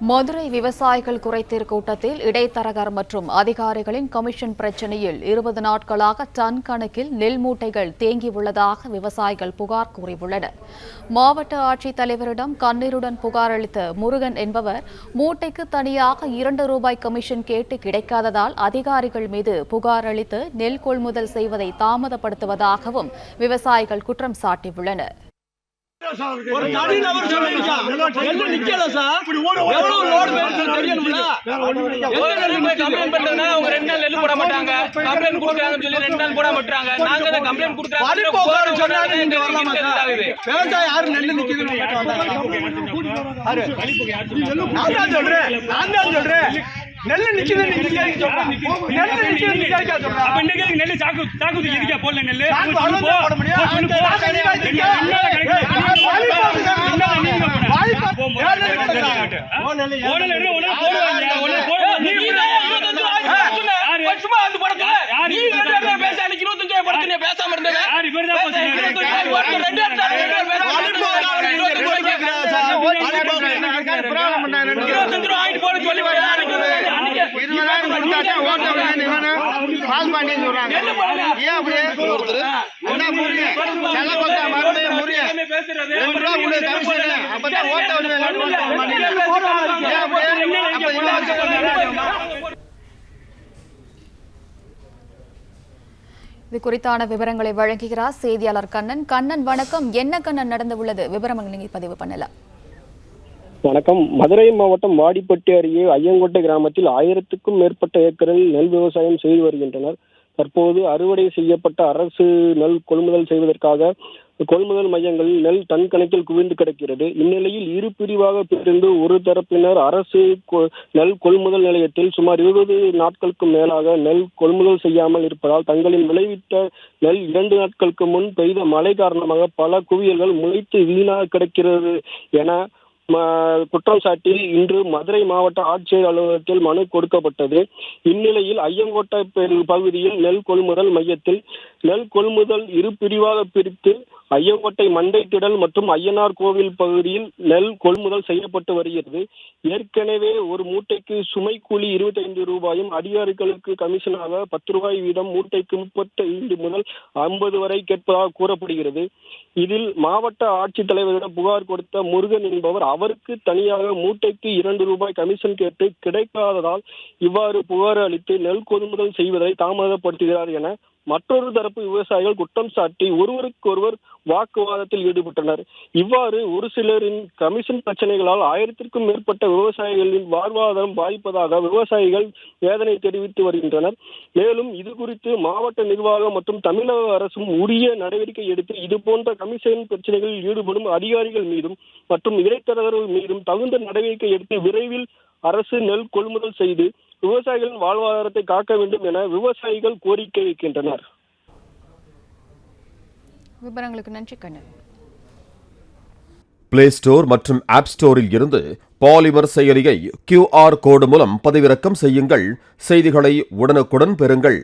மதுரை விவசாயிகள் குறைதீர் கூட்டத்தில் இடைத்தரகர் மற்றும் அதிகாரிகளின் கமிஷன் பிரச்சினையில் 20 நாட்களாக டன் கணக்கில் நெல் மூட்டைகள் தேங்கியுள்ளதாக விவசாயிகள் புகார் கூறியுள்ளனர். மாவட்ட ஆட்சித்தலைவரிடம் கண்ணீருடன் புகார் அளித்த முருகன் என்பவர் மூட்டைக்கு தனியாக ₹2 கமிஷன் கேட்டு கிடைக்காததால் அதிகாரிகள் மீது புகார் அளித்து நெல் கொள்முதல் செய்வதை தாமதப்படுத்துவதாகவும் விவசாயிகள் குற்றம் சாட்டியுள்ளனர். ஒரு தனி நபர் சொல்லிருக்கா என்ன நிக்கல சார் எவ்வளவு லோட் வேணும்னு தெரியணும்ல எங்க கம்ப்ளைன்ட் பண்றேன்னா அவங்க 2 நாள் நெல் போட மாட்டாங்க கம்ப்ளைன்ட் கொடுக்கறாங்கன்னு சொல்லி 2 நாள் போட மாட்டாங்க நாங்க தான் கம்ப்ளைன்ட் கொடுக்கறாங்க படி போகாத சொன்னாங்க இங்க வரலாமா சார் விவசாயி யாரு நெல் நிக்குதுன்னு கேட்டு வந்தாங்க யாரு படி போக யாரு நான் தான் சொல்றேன் நெல் நிக்குது நீங்க நெல் நிக்குது நீங்க சொல்றீங்க அப்ப இன்னைக்கு நெல் சாக்கு தூக்கி இருக்கே போல நெல் போட முடியும் சொல்லு பேசாம இருந்தேன் இது குறித்தான விவரங்களை வழங்குகிறார் செய்தியாளர் கண்ணன். கண்ணன் வணக்கம். என்ன கண்ணன் நடந்துள்ளது விவரம் நீங்க பதிவு பண்ணலாம். வணக்கம். மதுரை மாவட்டம் வாடிப்பட்டி அருகே ஐயங்கோட்டை கிராமத்தில் 1000க்கும் மேற்பட்ட ஏக்கரில் நெல் விவசாயம் செய்து வருகின்றனர். தற்போது அறுவடை செய்யப்பட்ட அரசு நெல் கொள்முதல் செய்வதற்காக கொள்முதல் மையங்களில் நெல் டன் கணக்கில் குவிந்து கிடக்கிறது. இந்நிலையில் இரு பிரிவாக பிரிந்து ஒரு தரப்பினர் அரசு நெல் கொள்முதல் நிலையத்தில் சுமார் 20 நாட்களுக்கு மேலாக நெல் கொள்முதல் செய்யாமல் இருப்பதால் தங்களின் விளைவித்த நெல் 2 நாட்களுக்கு முன் பெய்த மழை காரணமாக பல குவியல்கள் முளைத்து வீணாக கிடக்கிறது என குற்றம் சாட்டி இன்று மதுரை மாவட்ட ஆட்சியர் அலுவலகத்தில் மனு கொடுக்கப்பட்டது. இந்நிலையில் ஐயங்கோட்டை பகுதியில் நெல் கொள்முதல் மையத்தில் நெல் கொள்முதல் இரு பிரிவாக பிரித்து ஐயங்கோட்டை மண்டை திடல் மற்றும் ஐயனார் கோவில் பகுதியில் நெல் கொள்முதல் செய்யப்பட்டு வருகிறது. ஏற்கனவே ஒரு மூட்டைக்கு சுமை கூலி ₹25 அதிகாரிகளுக்கு கமிஷனாக ₹10 வீதம் மூட்டைக்கு 35 முதல் 50 வரை கேட்பதாக கூறப்படுகிறது. இதில் மாவட்ட ஆட்சித்தலைவரிடம் புகார் கொடுத்த முருகன் என்பவர் அவருக்கு தனியாக மூட்டைக்கு ₹2 கமிஷன் கேட்டு கிடைக்காததால் இவ்வாறு புகார் அளித்து நெல் கொள்முதல் செய்வதை தாமதப்படுத்துகிறார் என மற்றொரு தரப்பு விவசாயிகள் குற்றம் சாட்டி ஒருவருக்கொருவர் வாக்குவாதத்தில் ஈடுபட்டனர். இவ்வாறு ஒரு சிலரின் கமிஷன் பிரச்சனைகளால் 1000க்கும் மேற்பட்ட விவசாயிகளின் வாழ்வாதாரம் பாதிப்பதாக விவசாயிகள் வேதனை தெரிவித்து வருகின்றனர். மேலும் இது குறித்து மாவட்ட நிர்வாகம் மற்றும் தமிழக அரசும் உரிய நடவடிக்கை எடுத்து இதுபோன்ற கமிஷன் பிரச்சனைகளில் ஈடுபடும் அதிகாரிகள் மீதும் மற்றும் இடைத்தரகர்கள் மீதும் தகுந்த நடவடிக்கை எடுத்து விரைவில் அரசு நெல் கொள்முதல் செய்து விவசாயிகளின் வாழ்வாதாரத்தை காக்க வேண்டும் என விவசாயிகள் கோரிக்கை வைக்கின்றனர். விவரங்களுக்கு நன்றி கண்ணன். பிளே ஸ்டோர் மற்றும் ஆப் ஸ்டோரில் இருந்து பாலிமர் செயலியை QR கோடு மூலம் பதிவிறக்கம் செய்யுங்கள். செய்திகளை உடனுக்குடன் பெறுங்கள்.